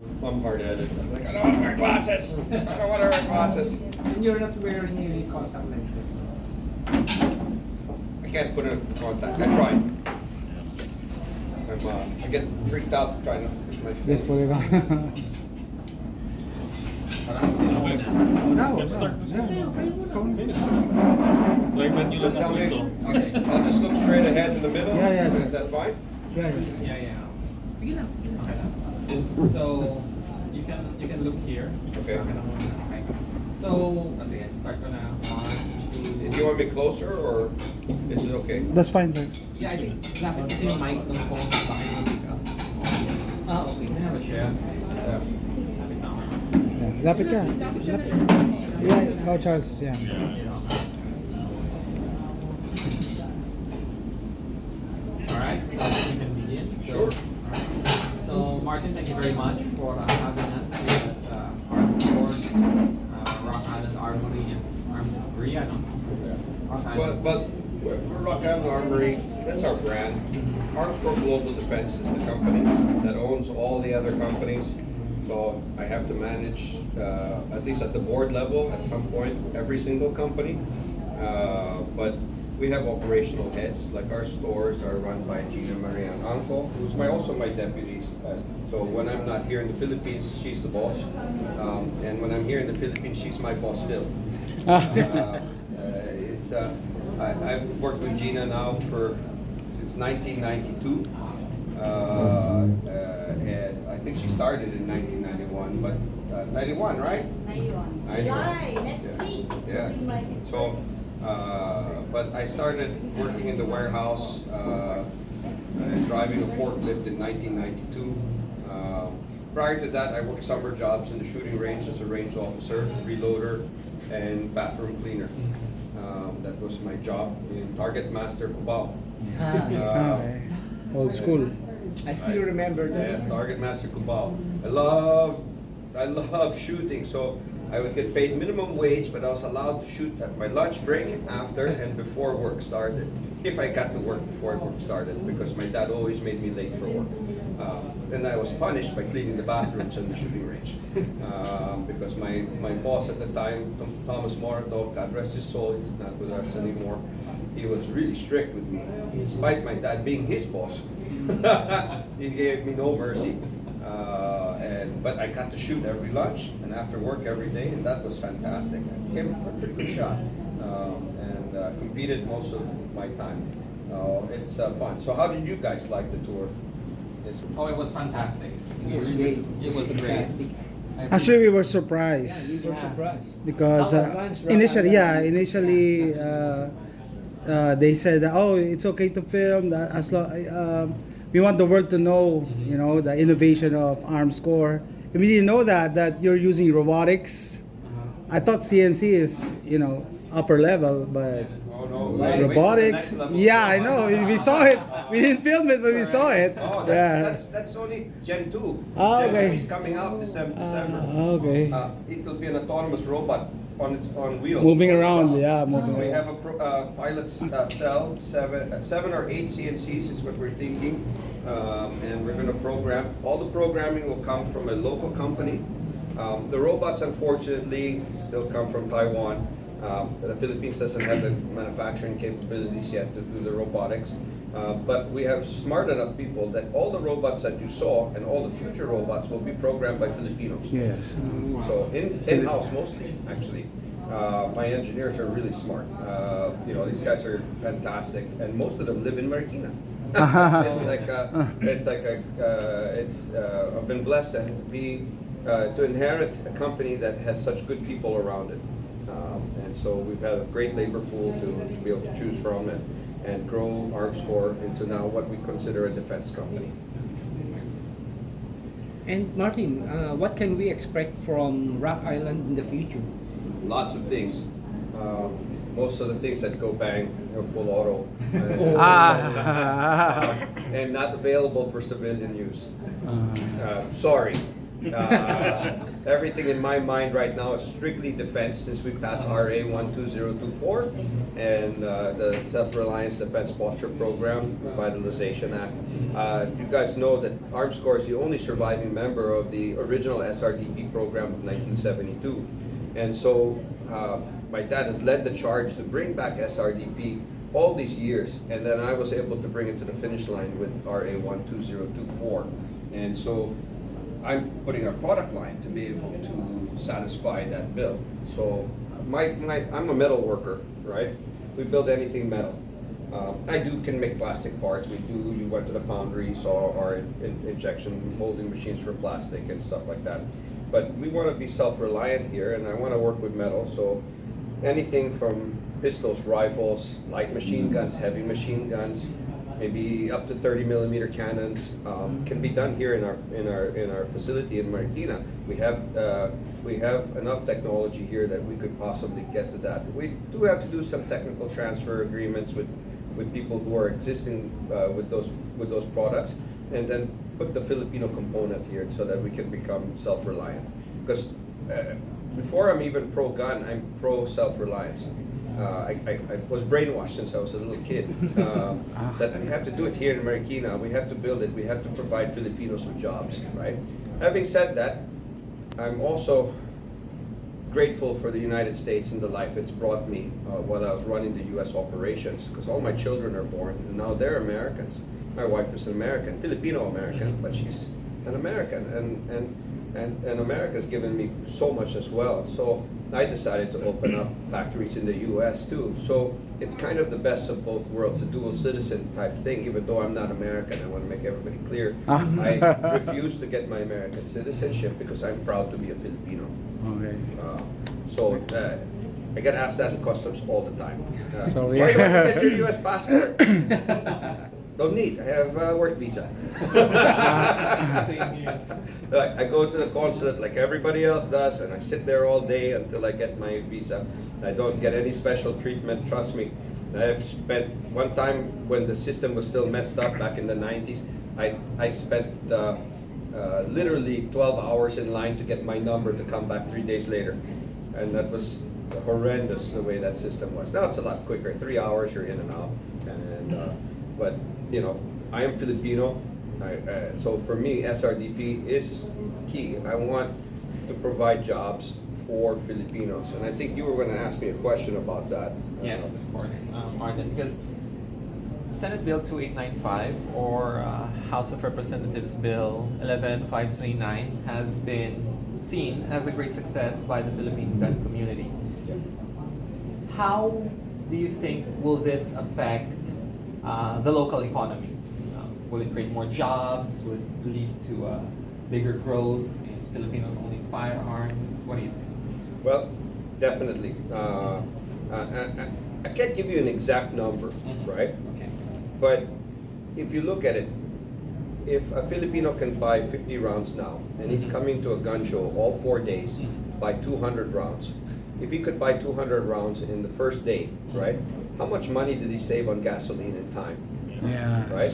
I'm hard-headed. I'm like, I don't want to wear glasses. I don't want to wear glasses. And you're not wearing any contact lenses. I can't put in contact. I tried. I get freaked out trying to put my Yes, face. pwede ka. Let's start this one. Layman nyo lang Just tell ako me. ito. Okay. I'll just look straight ahead in the middle. Yeah, yeah. Is that fine? Yeah, Yeah. Sige lang. Okay lang. So, you can look here. Okay. Okay. So, sige, start ko na. Do you want me closer or is it okay? That's fine, sir. Yeah, I think dapat kasi yung mic ng phone baka yung pick up. Okay. Meron siya. Yeah. Lapit na ako. Yeah. Lapit ka. Lapit. Yeah, ikaw Charles. Yeah. Alright, so we can begin. Sure. So, Martin, thank you very much for having us here at Armscor, Rock Island Armory and Armory, no? Rock Island. But we're Rock Island Armory, that's our brand. Armscor Global Defense is the company that owns all the other companies. So I have to manage, at least at the board level, at some point, every single company. But we have operational heads, like our stores are run by Gina Maria Anco, who's also my deputy. So when I'm not here in the Philippines, she's the boss. And when I'm here in the Philippines, she's my boss still. I've worked with Gina now since 1992. And I think she started in 1991, but 91, right? 91. 91. July, next Yeah. week. Yeah. We might- So, but I started working in the warehouse, driving a forklift in 1992. Prior to that, I worked summer jobs in the shooting range as a range officer, reloader, and bathroom cleaner. That was my job in Target Master Cubao. Okay. Old school. I still remember Yes, Target Master Cubao. I love shooting, so I would get paid minimum wage, but I was allowed to shoot at my lunch break, after, and before work started. If I got to work before work started, because my dad always made me late for work. And I was punished by cleaning the bathrooms in the shooting range. Because my boss at the time, Thomas Morato, God rest his soul, he's not with us anymore, he was really strict with me, despite my dad being his boss. He gave me no mercy. But I got to shoot every lunch and after work every day, and that was fantastic. I became a pretty good shot, and competed most of my time. It's fun. So how did you guys like the tour? Oh, it was fantastic. It was great. It was great. Actually, we were surprised We were surprised. because How advanced Rock initially, Island- they said, "Oh, it's okay to film that as long." We want the world to know, the innovation of Armscor. And we didn't know that you're using robotics. I thought CNC is, upper level, but Oh no, robotics. Yeah, I know. We saw it. We didn't film it, but we saw it. Oh, Yeah. that's only Gen 2. Oh, Gen okay. 3 is coming out December. Okay. It will be an autonomous robot on wheels. Moving around, yeah, moving We around. have a pilot cell, seven or eight CNCs is what we're thinking, and we're going to program. All the programming will come from a local company. The robots, unfortunately, still come from Taiwan. The Philippines doesn't have the manufacturing capabilities yet to do the robotics. But we have smart enough people that all the robots that you saw and all the future robots will be programmed by Filipinos. Yes. So in-house mostly, actually. My engineers are really smart. These guys are fantastic, and most of them live in Marikina. I've been blessed to inherit a company that has such good people around it. And so we've had a great labor pool to be able to choose from and grow Armscor into now what we consider a defense company. And Martin, what can we expect from Rock Island in the future? Lots of things. Most of the things that go bang are full auto and not available for civilian use. Sorry, Everything in my mind right now is strictly defense since we passed RA 12024 and the Self-Reliance Defense Posture Program Revitalization Act. You guys know that Armscor is the only surviving member of the original SRDP program of 1972. And so my dad has led the charge to bring back SRDP all these years, and then I was able to bring it to the finish line with RA 12024. And so I'm putting a product line to be able to satisfy that bill. So I'm a metal worker, right? We build anything metal. I can make plastic parts. You went to the foundry, saw our injection molding machines for plastic and stuff like that. But we want to be self-reliant here, and I want to work with metal. So anything from pistols, rifles, light machine guns, heavy machine guns, maybe up to 30 millimeter cannons can be done here in our facility in Marikina. We have enough technology here that we could possibly get to that. We do have to do some technical transfer agreements with people who are existing with those products, and then put the Filipino component here so that we can become self-reliant. Because before I'm even pro-gun, I'm pro-self-reliance. I was brainwashed since I was a little kid that we have to do it here in Marikina. We have to build it. We have to provide Filipinos with jobs, right? Having said that, I'm also grateful for the United States and the life it's brought me while I was running the U.S. operations, because all my children are born and now they're Americans. My wife is an American, Filipino-American, but she's an American, and America's given me so much as well. So I decided to open up factories in the U.S. too. So it's kind of the best of both worlds, a dual citizen type thing, even though I'm not American. I want to make everybody clear. I refuse to get my American citizenship because I'm proud to be a Filipino. Okay. So I get asked that in customs all the time. So, Why do you want to get your U.S. passport? Don't need. I have a work visa. Same here. I go to the consulate like everybody else does, and I sit there all day until I get my visa. I don't get any special treatment, trust me. I've spent one time when the system was still messed up back in the 90s, I spent literally 12 hours in line to get my number to come back 3 days later. And that was horrendous the way that system was. Now it's a lot quicker. 3 hours, you're in and out. But you know, I am Filipino. So for me, SRDP is key. I want to provide jobs for Filipinos. And I think you were going to ask me a question about that. Yes, of course, Martin, because Senate Bill 2895 or House of Representatives Bill 11539 has been seen as a great success by the Philippine gun community. Yeah. How do you think will this affect the local economy? Will it create more jobs? Will it lead to bigger growth in Filipinos owning firearms? What do you think? Well, definitely. I can't give you an exact number, right? Okay. But if you look at it, if a Filipino can buy 50 rounds now, and he's coming to a gun show all 4 days, buy 200 rounds. If he could buy 200 rounds in the first day, right? How much money did he save on gasoline and time? Yeah. Right?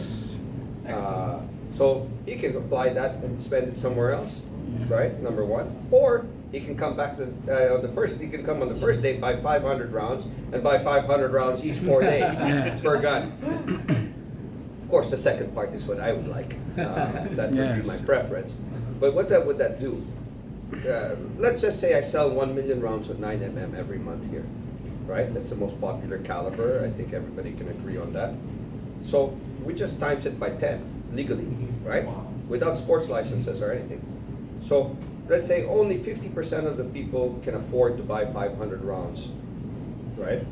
So he can apply that and spend it somewhere else, right? Number one. Or he can come back to he can come on the first day, buy 500 rounds, and buy 500 rounds each 4 days per gun. Of course, the second part is what I would like. That would be my preference. But what would that do? Let's just say I sell 1 million rounds with 9mm every month here, right? That's the most popular caliber. I think everybody can agree on that. So we just times it by 10 legally, right? Without sports licenses or anything. So let's say only 50% of the people can afford to buy 500 rounds, right?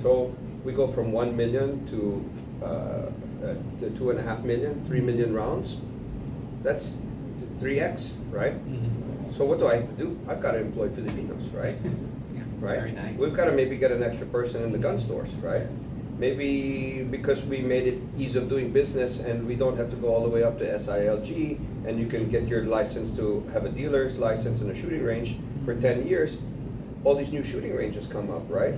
So we go from 1 million to 2.5 million, 3 million rounds. That's 3x, right? So what do I have to do? I've got to employ Filipinos, right? Right? Very nice. We've got to maybe get an extra person in the gun stores, right? Maybe because we made it ease of doing business and we don't have to go all the way up to SILG, and you can get your license to have a dealer's license in a shooting range for 10 years, all these new shooting ranges come up, right?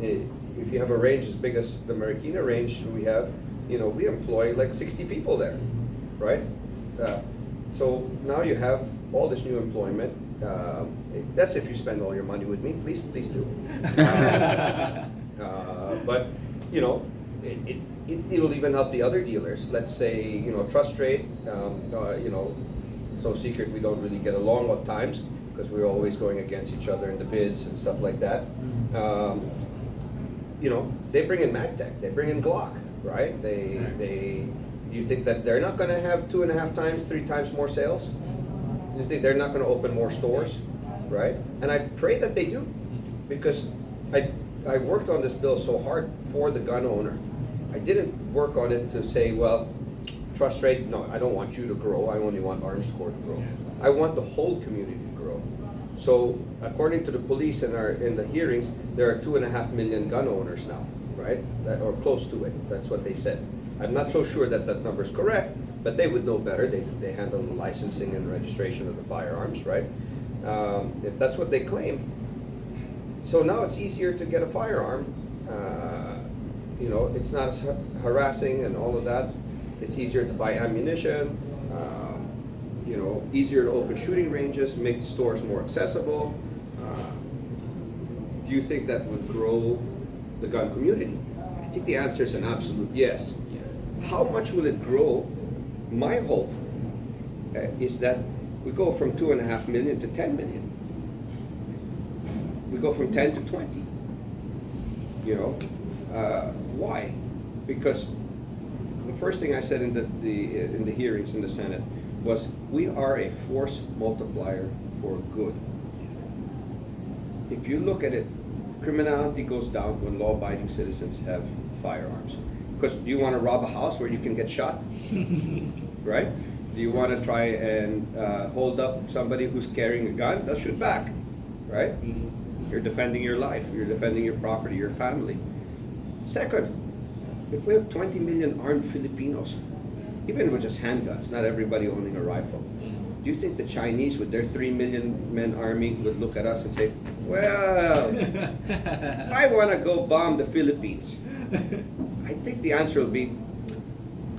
If you have a range as big as the Marikina range we have, we employ like 60 people there, right? So now you have all this new employment. That's if you spend all your money with me. Please do. But you know, it'll even help the other dealers. Let's say, you know, trust trade. You know, it's no secret we don't really get along at times because we're always going against each other in the bids and stuff like that. You know, they bring in MagTech, they bring in Glock, right? You think that they're not going to have 2.5 times, 3 times more sales? You think they're not going to open more stores, right? And I pray that they do, because I worked on this bill so hard for the gun owner. I didn't work on it to say, well, trust rate, no, I don't want you to grow, I only want Armscor to grow. I want the whole community to grow. So according to the police in the hearings, there are 2.5 million gun owners now, right? Or close to it, that's what they said. I'm not so sure that that number is correct, but they would know better. They handle the licensing and registration of the firearms, right? If that's what they claim. So now it's easier to get a firearm. You know, it's not as harassing and all of that. It's easier to buy ammunition. You know, easier to open shooting ranges, make stores more accessible. Do you think that would grow the gun community? I think the answer is an absolute yes. How much will it grow? My hope is that we go from 2.5 million to 10 million. We go from 10 to 20. You know, why? Because the first thing I said in the hearings in the Senate was, we are a force multiplier for good. If you look at it, criminality goes down when law-abiding citizens have firearms. Because do you want to rob a house where you can get shot? Right? Do you want to try and hold up somebody who's carrying a gun? They'll shoot back, right? You're defending your life, you're defending your property, your family. Second, if we have 20 million armed Filipinos, even with just handguns, not everybody owning a rifle, do you think the Chinese with their 3 million men army would look at us and say, well, I want to go bomb the Philippines? I think the answer will be,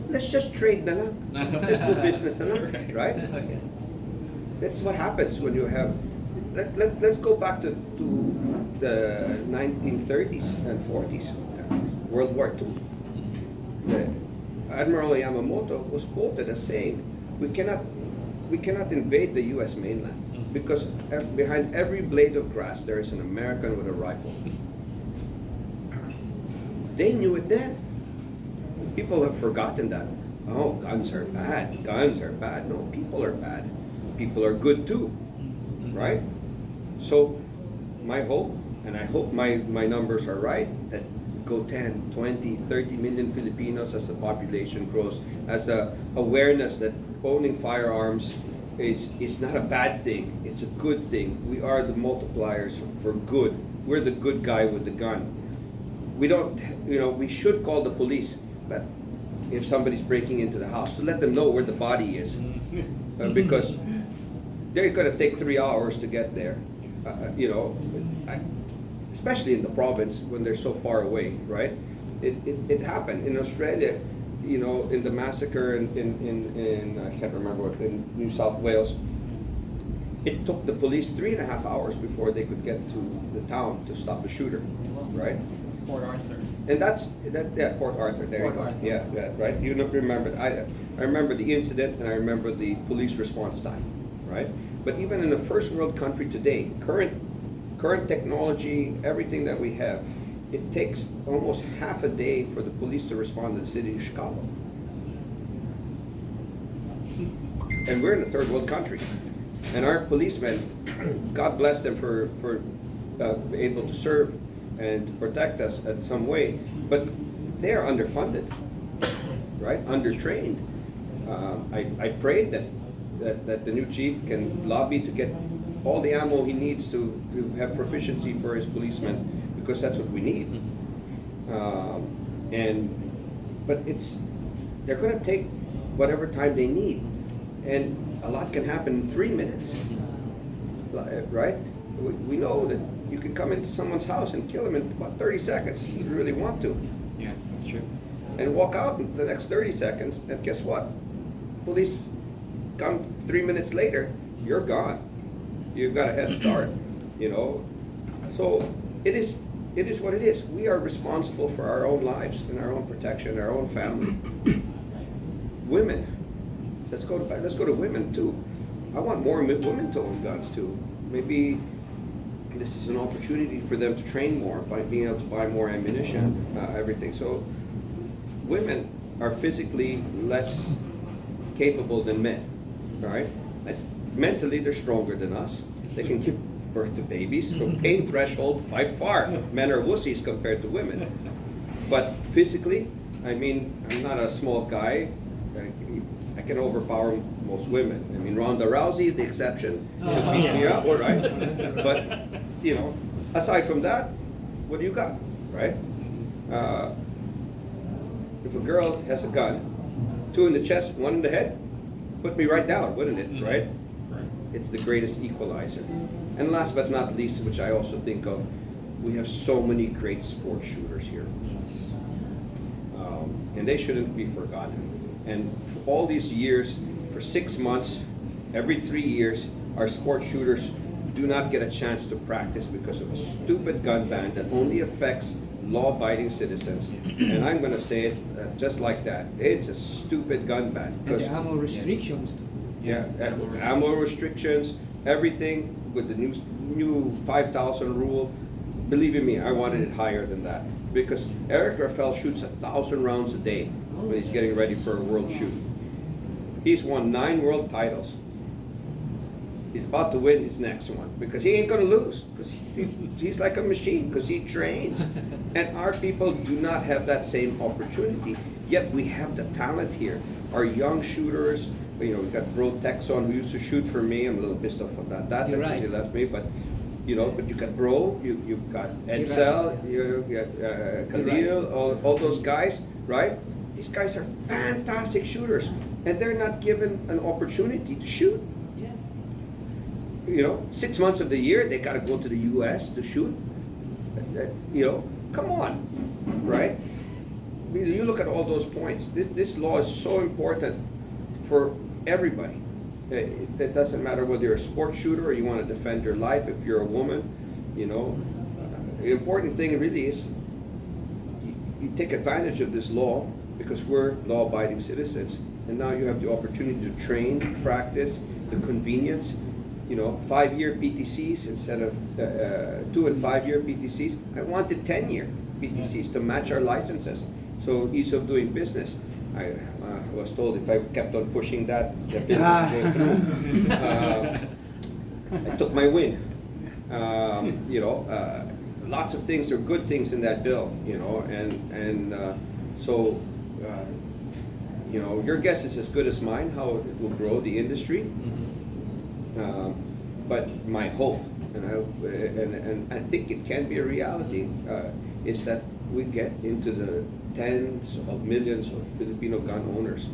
let's just trade na lang. Let's do business na lang, right? That's what happens when you have, let's go back to the 1930s and 40s, World War II. Admiral Yamamoto was quoted as saying, we cannot invade the US mainland because behind every blade of grass there is an American with a rifle. They knew it then. People have forgotten that. Oh, guns are bad. Guns are bad. No, people are bad. People are good too, right? So my hope, and I hope my numbers are right, that go 10, 20, 30 million Filipinos as the population grows, as a awareness that owning firearms is not a bad thing, it's a good thing. We are the multipliers for good. We're the good guy with the gun. We don't, you know, we should call the police, but if somebody's breaking into the house, to let them know where the body is, because they're going to take 3 hours to get there. You know, especially in the province when they're so far away, right? It happened in Australia. You know, in the massacre in I can't remember what, in New South Wales. It took the police 3.5 hours before they could get to the town to stop the shooter, right? It's Port Arthur. And yeah, Port Arthur. There Port you go. Arthur. Yeah, right. You don't remember. I remember the incident and I remember the police response time, right? But even in a first world country today, current technology, everything that we have, it takes almost half a day for the police to respond to the city of Chicago. And we're in a third world country. And our policemen, God bless them for able to serve and to protect us in some way, but they are underfunded, right? Undertrained. I pray that the new chief can lobby to get all the ammo he needs to have proficiency for his policemen, because that's what we need. But they're going to take whatever time they need, and a lot can happen in 3 minutes, right? We know that you can come into someone's house and kill them in about 30 seconds if you really want to. Yeah, that's true. And walk out in the next 30 seconds, and guess what? Police come 3 minutes later, you're gone. You've got a head start, you know. So it is what it is. We are responsible for our own lives and our own protection, our own family. Women, let's go to women too. I want more women to own guns too. Maybe this is an opportunity for them to train more by being able to buy more ammunition, everything. So women are physically less capable than men, right? Mentally, they're stronger than us. They can give birth to babies. So pain threshold, by far, men are wussies compared to women. But physically, I mean, I'm not a small guy. I can overpower most women. I mean, Ronda Rousey, the exception. She'll beat me up, right? But, you know, aside from that, what do you got, right? If a girl has a gun, 2 in the chest, 1 in the head, put me right down, wouldn't it, right? It's the greatest equalizer. And last but not least, which I also think of, we have so many great sports shooters here. And they shouldn't be forgotten. And for all these years, for 6 months, every 3 years, our sports shooters do not get a chance to practice because of a stupid gun ban that only affects law-abiding citizens. And I'm going to say it just like that. It's a stupid gun ban. And the ammo restrictions. Yeah, ammo restrictions, everything with the new 5,000 rule. Believe me, I wanted it higher than that because Eric Rafael shoots 1,000 rounds a day when he's getting ready for a world shoot. He's won 9 world titles. He's about to win his next one because he ain't gonna lose because he's like a machine because he trains. And our people do not have that same opportunity. Yet we have the talent here. Our young shooters, you know, we got Bro Texon who used to shoot for me. I'm a little pissed off about that You're because right. he left me, but you know, but you got Bro, you've got Edsel, you got Khalil, all those guys, right? These guys are fantastic shooters, and they're not given an opportunity to shoot. You know, 6 months of the year they got to go to the U.S. to shoot. You know, come on, right? I mean, you look at all those points. This law is so important for everybody. It doesn't matter whether you're a sports shooter or you want to defend your life. If you're a woman, you know, the important thing really is you take advantage of this law because we're law-abiding citizens, and now you have the opportunity to train, practice, the convenience. You know, 5-year PTCs instead of 2 and 5-year PTCs. I wanted 10-year PTCs to match our licenses. So ease of doing business. I was told if I kept on pushing that bill would go through. I took my win. You know, lots of things are good things in that bill. You know, and so you know, your guess is as good as mine how it will grow the industry. But my hope, and I think it can be a reality, is that we get into the tens of millions of Filipino gun owners.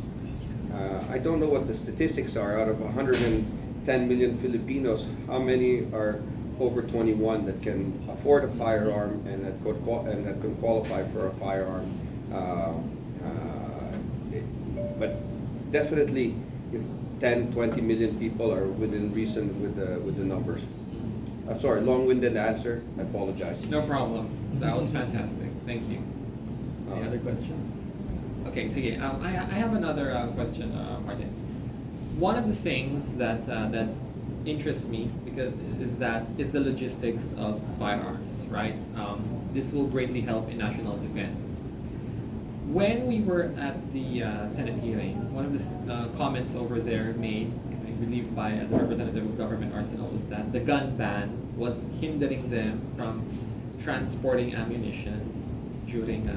I don't know what the statistics are. Out of 110 million Filipinos, how many are over 21 that can afford a firearm and that can qualify for a firearm? But definitely, if 10, 20 million people are within reason with the numbers. I'm sorry, long-winded answer. I apologize. No problem. That was fantastic. Thank you. Any other questions? Okay, sige. I have another question, Martin. One of the things that that interests me because is the logistics of firearms, right? This will greatly help in national defense. When we were at the Senate hearing, one of the comments over there made, I believe by the representative of Government Arsenal, was that the gun ban was hindering them from transporting ammunition during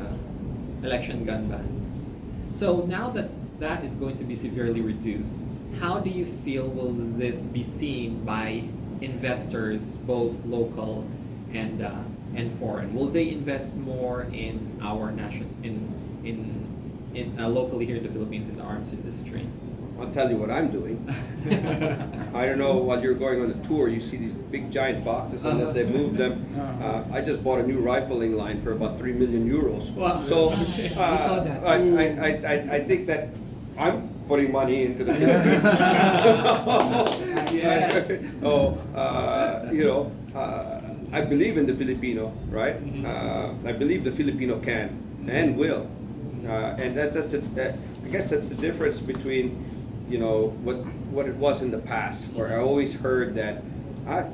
election gun bans. So now that that is going to be severely reduced, how do you feel will this be seen by investors, both local and foreign? Will they invest more in our locally here in the Philippines in the arms industry? I'll tell you what I'm doing. I don't know, while you're going on the tour, you see these big giant boxes, unless they move them. I just bought a new rifling line for about 3 million euros. Wow. So saw that. I think that putting money into the Philippines. Yes. Oh, I believe in the Filipino, right? I believe the Filipino can and will, and that's it. I guess that's the difference between, what it was in the past, where I always heard that,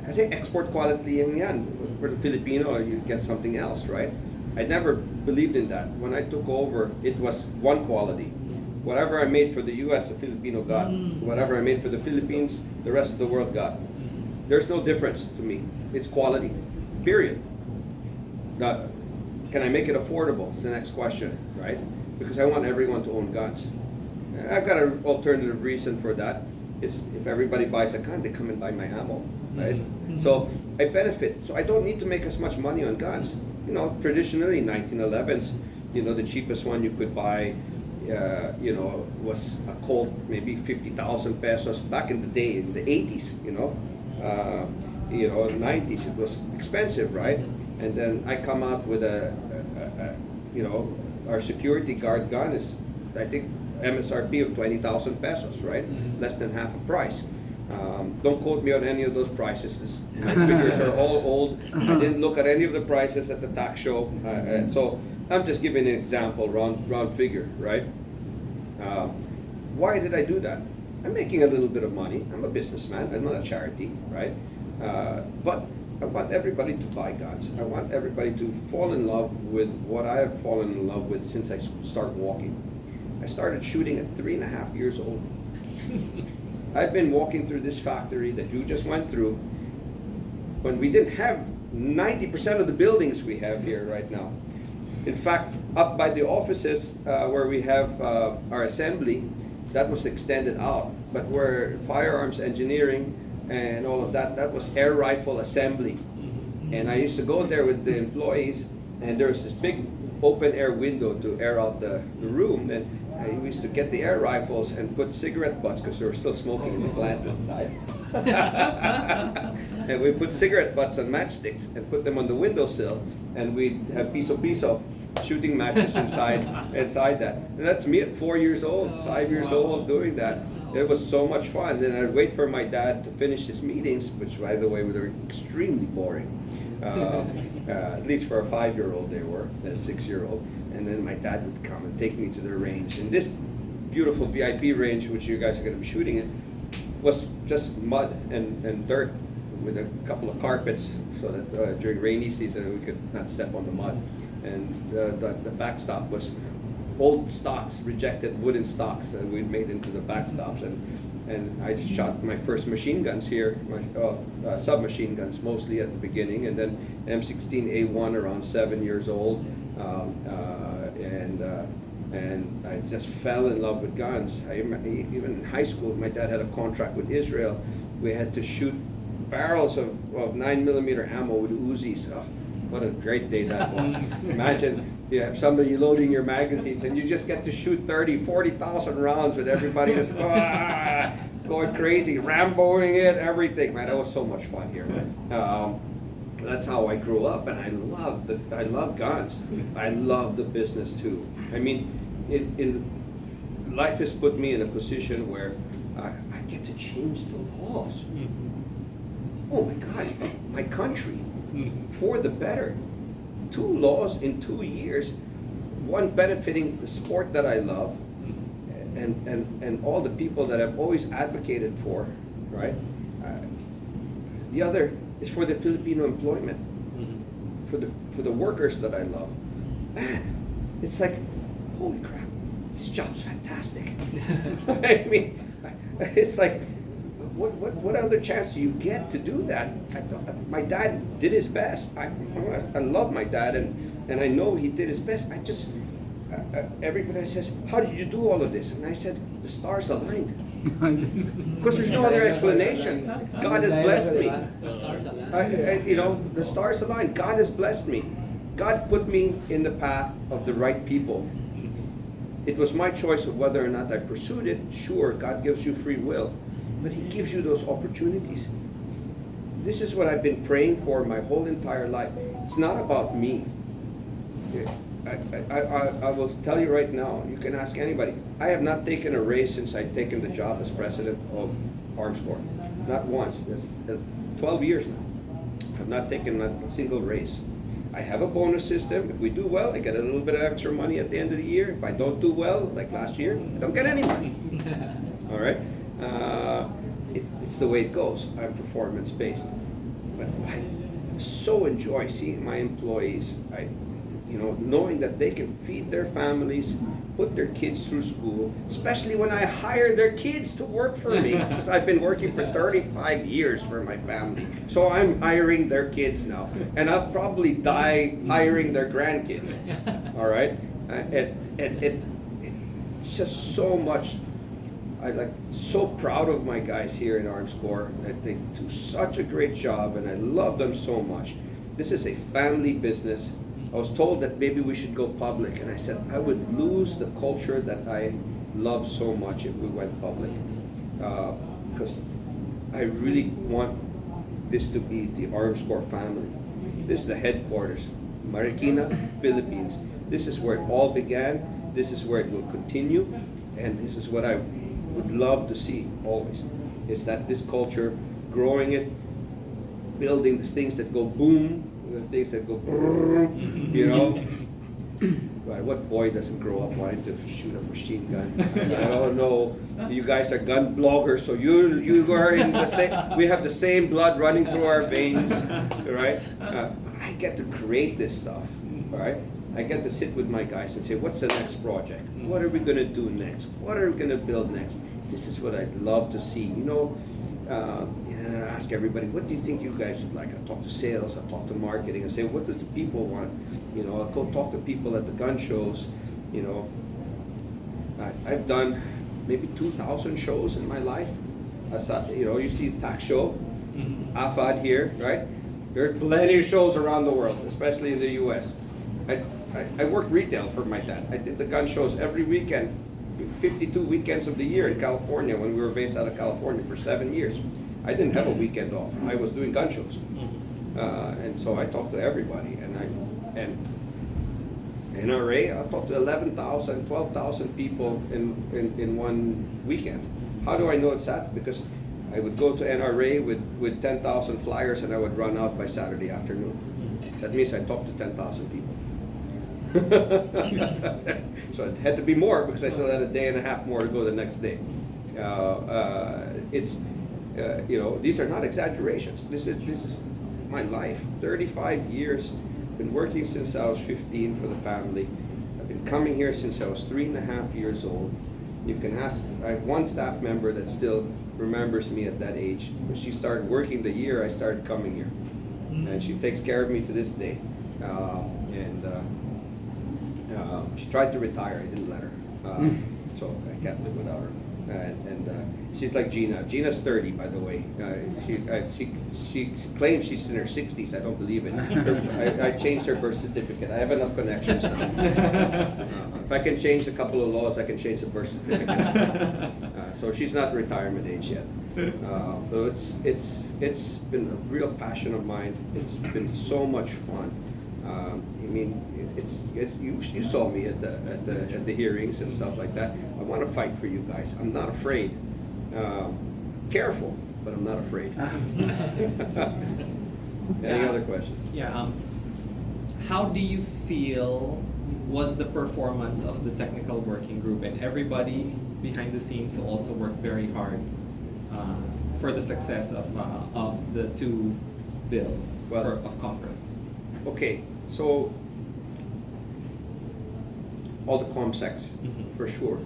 kasi export quality yan. For the Filipino, you get something else, right? I never believed in that. When I took over, it was one quality. Whatever I made for the U.S., the Filipino got. Whatever I made for the Philippines, the rest of the world got. There's no difference to me. It's quality, period. Now, can I make it affordable? It's the next question, right? Because I want everyone to own guns. I've got an alternative reason for that. It's if everybody buys a gun, they come and buy my ammo, right? So I benefit. So I don't need to make as much money on guns. Traditionally, 1911s, the cheapest one you could buy, was a Colt, maybe 50,000 pesos back in the day, in the 80s, 90s, it was expensive, right? And then I come out with our security guard gun is, I think, MSRP of 20,000 pesos, right? Less than half a price. Don't quote me on any of those prices. My figures are all old. I didn't look at any of the prices at the tax show. So I'm just giving an example, round figure, right? Why did I do that? I'm making a little bit of money. I'm a businessman. I'm not a charity, right? But I want everybody to buy guns. I want everybody to fall in love with what I have fallen in love with since I started walking. I started shooting at 3.5 years old. I've been walking through this factory that you just went through when we didn't have 90% of the buildings we have here right now. In fact, up by the offices where we have our assembly, that was extended out. But where firearms engineering and all of that, that was air rifle assembly. And I used to go there with the employees, and there was this big open air window to air out the room. And I used to get the air rifles and put cigarette butts, because they were still smoking in the plant at the time. And we put cigarette butts on matchsticks and put them on the windowsill, and we'd have piso shooting matches inside that. And that's me at 4 years old, 5 years old, doing that. It was so much fun. And I'd wait for my dad to finish his meetings, which, by the way, were extremely boring. At least for a 5-year-old they were, a 6-year-old. And then my dad would come and take me to the range. And this beautiful VIP range, which you guys are going to be shooting in, was just mud and dirt with a couple of carpets, so that during rainy season we could not step on the mud. And the backstop was old stocks, rejected wooden stocks that we'd made into the backstops. And I shot my first machine guns here, my submachine guns mostly at the beginning, and then M16A1 around 7 years old. And I just fell in love with guns. Even in high school, my dad had a contract with Israel. We had to shoot barrels of 9mm ammo with Uzis. Oh, what a great day that was. Imagine you have somebody loading your magazines and you just get to shoot 30, 40,000 rounds with everybody just going crazy, Ramboing it, everything. Man, that was so much fun here. That's how I grew up, and I love guns. I love the business too. I mean, life has put me in a position where I get to change the laws. Oh my God, my country, for the better. 2 laws in 2 years, one benefiting the sport that I love, and all the people that I've always advocated for, right? The other is for the Filipino employment, for the workers that I love. Man, it's like, holy crap, this job's fantastic. I mean, it's like, what other chance do you get to do that? My dad did his best. I love my dad, and I know he did his best. Everybody says, how did you do all of this? And I said, the stars aligned. Because there's no other explanation. God has blessed me. The stars aligned. God has blessed me. God put me in the path of the right people. It was my choice of whether or not I pursued it. Sure, God gives you free will, but He gives you those opportunities. This is what I've been praying for my whole entire life. It's not about me. I will tell you right now, you can ask anybody. I have not taken a raise since I've taken the job as president of Armscor. Not once. It's 12 years now. I've not taken a single raise. I have a bonus system. If we do well, I get a little bit of extra money at the end of the year. If I don't do well, like last year, I don't get any money. All right? It's the way it goes. I'm performance-based. But I so enjoy seeing my employees, knowing that they can feed their families, put their kids through school, especially when I hire their kids to work for me, because I've been working for 35 years for my family. So I'm hiring their kids now, and I'll probably die hiring their grandkids. All right, it's just so much. I'm so proud of my guys here in Armscor. That they do such a great job, and I love them so much. This is a family business. I was told that maybe we should go public, and I said I would lose the culture that I love so much if we went public, because I really want this to be the Armscor family. This is the headquarters, Marikina, Philippines. This is where it all began. This is where it will continue, and this is what I would love to see always. Is that this culture, growing it, building the things that go boom, the things that go brrr, Right, what boy doesn't grow up wanting to shoot a machine gun? I don't know. You guys are gun bloggers, so you are in the same. We have the same blood running through our veins, right? I get to create this stuff, right? I get to sit with my guys and say, what's the next project? What are we going to do next? What are we going to build next? This is what I'd love to see. Ask everybody, what do you think you guys would like? I talk to sales, I talk to marketing, and say, what do the people want? I'll go talk to people at the gun shows. I've done maybe 2,000 shows in my life. You see tax show, AFAD here, right? There are plenty of shows around the world, especially in the U.S. I worked retail for my dad. I did the gun shows every weekend, 52 weekends of the year in California when we were based out of California for 7 years. I didn't have a weekend off. I was doing gun shows. And so I talked to everybody. And NRA, I talked to 11,000, 12,000 people in one weekend. How do I know it's that? Because I would go to NRA with 10,000 flyers and I would run out by Saturday afternoon. That means I talked to 10,000 people. So it had to be more because I still had a day and a half more to go the next day. These are not exaggerations. This is my life. 35 years. Been working since I was 15 for the family. I've been coming here since I was 3.5 years old. You can ask. I have one staff member that still remembers me at that age. She started working the year I started coming here, and she takes care of me to this day. She tried to retire. I didn't let her, so I can't live without her. And she's like Gina. Gina's 30, by the way. She claims she's in her 60s. I don't believe it. I changed her birth certificate. I have enough connections now. If I can change a couple of laws, I can change the birth certificate. So she's not retirement age yet. So it's been a real passion of mine. It's been so much fun. You saw me at the hearings and stuff like that. I want to fight for you guys. I'm not afraid. Careful, but I'm not afraid. Any other questions? Yeah. How do you feel was the performance of the technical working group and everybody behind the scenes who also worked very hard for the success of the two bills of Congress? Okay, so all the ComSecs, for sure,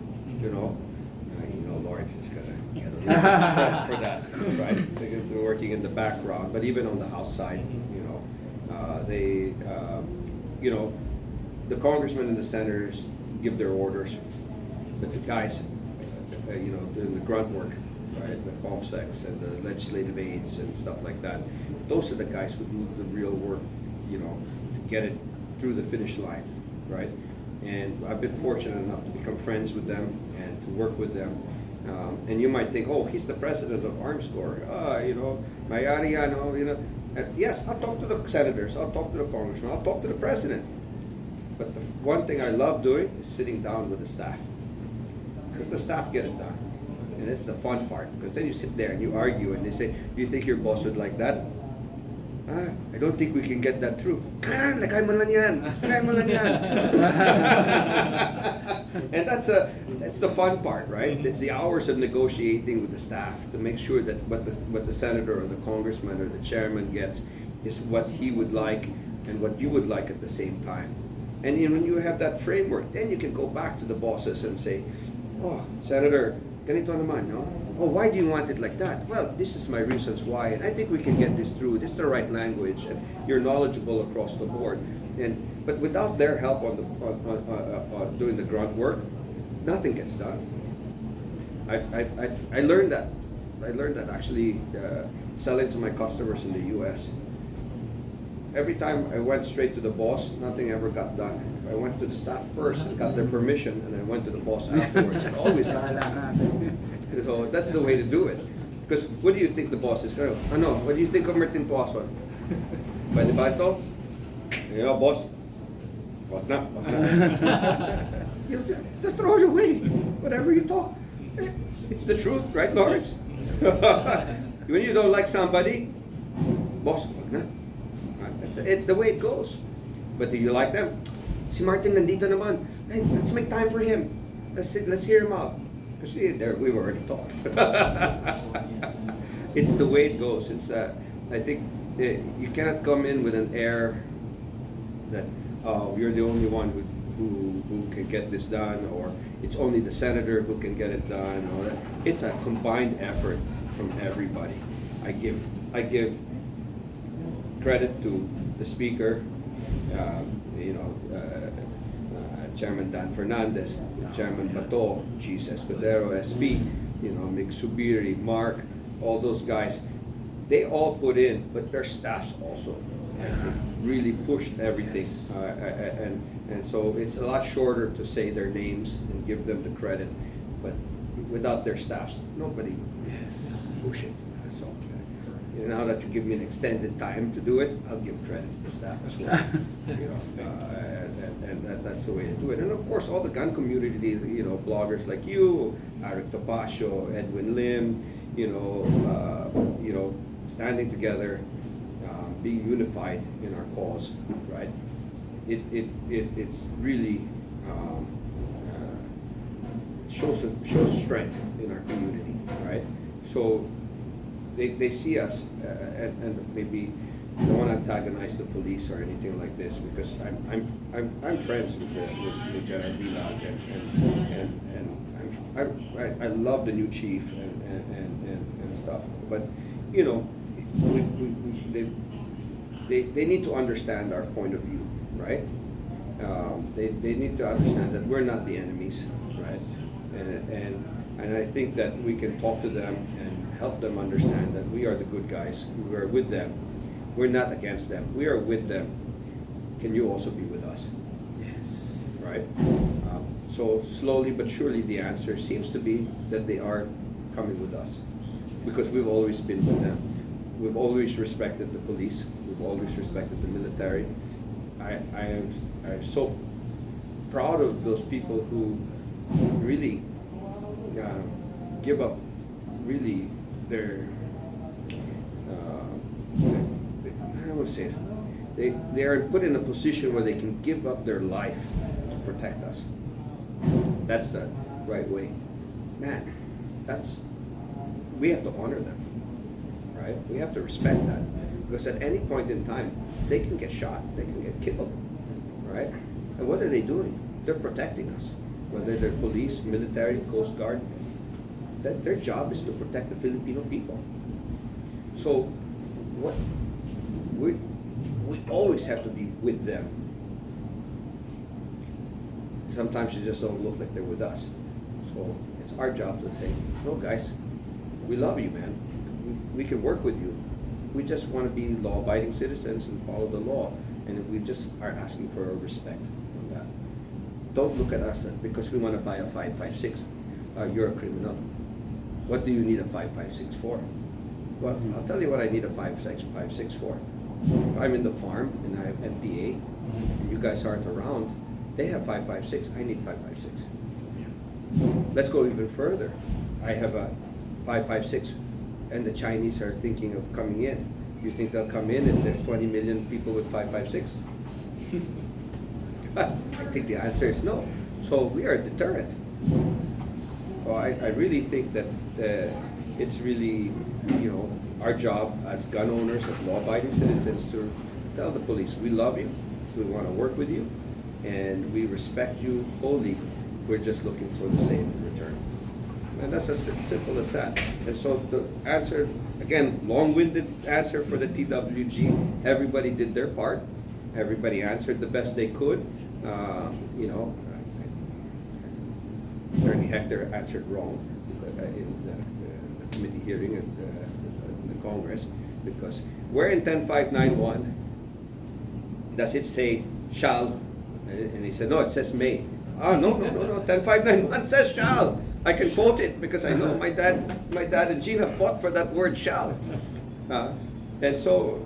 Lawrence is gonna get a little credit for that, right? They're working in the background, but even on the House side, the congressmen and the senators give their orders, but the guys, doing the grunt work, right? The ComSecs and the legislative aides and stuff like that. Those are the guys who do the real work, to get it through the finish line, right? And I've been fortunate enough to become friends with them and to work with them. And you might think, oh, he's the president of Armscor, Mayariano, Yes, I'll talk to the senators, I'll talk to the congressman, I'll talk to the president. But the one thing I love doing is sitting down with the staff, because the staff get it done, and it's the fun part. Because then you sit there and you argue, and they say, "Do you think your boss would like that?" I don't think we can get that through. Karan, lagay mo lang yan. Lagay mo lang yan. And that's the fun part, right? It's the hours of negotiating with the staff to make sure that what the senator or the congressman or the chairman gets is what he would like and what you would like at the same time. And when you have that framework, then you can go back to the bosses and say, "Oh, Senator, ganito naman, no? Oh, why do you want it like that? Well, this is my reasons why, and I think we can get this through. This is the right language, and you're knowledgeable across the board." But without their help on doing the grunt work, nothing gets done. I learned that. I learned that actually selling to my customers in the U.S. Every time I went straight to the boss, nothing ever got done. If I went to the staff first and got their permission, and I went to the boss afterwards, it always got done. So that's the way to do it. Because what do you think the boss is going to? Ano, what do you think of Martin Tuazon? Pwede ba ito? You know, boss, wag na. You just throw it away. Whatever you talk. It's the truth, right, Lawrence? When you don't like somebody, boss, wag na. It's the way it goes. But do you like them? Si Martin nandito naman. Hey, let's make time for him. Let's hear him out. Because we've already talked. It's the way it goes. It's I think you cannot come in with an air that you're the only one who can get this done, or it's only the senator who can get it done. Or it's a combined effort from everybody. I give credit to the speaker, Chairman Dan Fernandez, Chairman Bato, Cheese Escudero, SP, Mig Subiri, Mark, all those guys. They all put in, but their staffs also really pushed everything. And so it's a lot shorter to say their names and give them the credit, but without their staffs, nobody push it. So now that you give me an extended time to do it, I'll give credit to the staff as well. And that's the way to do it. And of course, all the gun community, bloggers like you, Eric Topacio, Edwin Lim, standing together, being unified in our cause, right? It's really shows strength in our community, right? So they see us, and maybe don't want to antagonize the police or anything like this, because I'm friends with General Dilag, and I love the new chief and stuff. But they need to understand our point of view, right? They need to understand that we're not the enemies, right? And I think that we can talk to them and help them understand that we are the good guys. We are with them. We're not against them. We are with them. Can you also be with us? Yes. Right? So slowly but surely the answer seems to be that they are coming with us, because we've always been with them. We've always respected the police. We've always respected the military. I'm so proud of those people who really give up really their I would say they are put in a position where they can give up their life to protect us. That's the right way. Man, we have to honor them, right? We have to respect that, because at any point in time, they can get shot, they can get killed, right? And what are they doing? They're protecting us, whether they're police, military, Coast Guard. Their job is to protect the Filipino people. So we always have to be with them. Sometimes you just don't look like they're with us. So it's our job to say, no guys, we love you, man. We can work with you. We just want to be law-abiding citizens and follow the law. And we just are asking for respect on that. Don't look at us because we want to buy a 5.56. You're a criminal. What do you need a 5.56 for? Well, I'll tell you what I need a 5.56 for. If I'm in the farm and I have NPA and you guys aren't around, They have 5.56. I need 5.56. Let's go even further. I have a 5.56, and the Chinese are thinking of coming in. You think they'll come in if there's 20 million people with 5.56? I think the answer is no. So we are a deterrent. Well, I really think that it's really, our job as gun owners, as law-abiding citizens, to tell the police, we love you, we want to work with you, and we respect you wholly. We're just looking for the same in return. And that's as simple as that. And so the answer, again, long-winded answer for the TWG, everybody did their part. Everybody answered the best they could. Attorney Hector answered wrong in the committee hearing in the Congress, because where in 10591 does it say shall? And he said, no, it says may. Oh, no, 10591 says shall. I can quote it because I know my dad and Gina fought for that word shall. And so,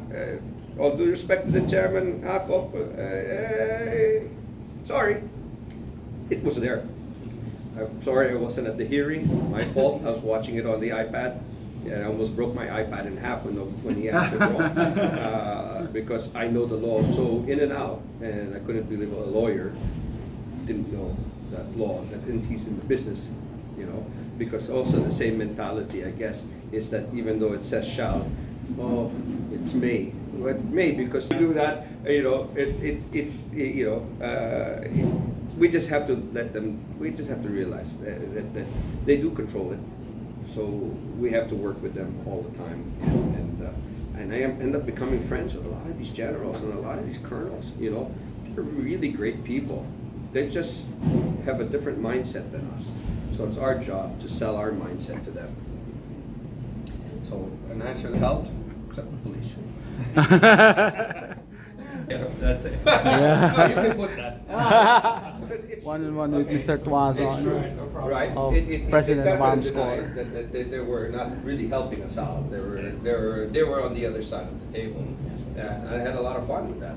all due respect to the chairman, Akop, sorry, it was there. I'm sorry I wasn't at the hearing. My fault. I was watching it on the iPad, and I almost broke my iPad in half when he answered wrong. Because I know the law so in and out, and I couldn't believe a lawyer didn't know that law. That he's in the business, Because also the same mentality, I guess, is that even though it says shall, it's may. Well, may, because to do that, we just have to let them. We just have to realize that they do control it. So we have to work with them all the time, and I end up becoming friends with a lot of these generals and a lot of these colonels. They're really great people. They just have a different mindset than us. So it's our job to sell our mindset to them. So an answer helped, except for police. That's it. No, you can put that. Because it's One on true. one with Mr. Tuazon. It's true, right? Of President of Armscor. That they were not really helping us out. They were on the other side of the table. And I had a lot of fun with that.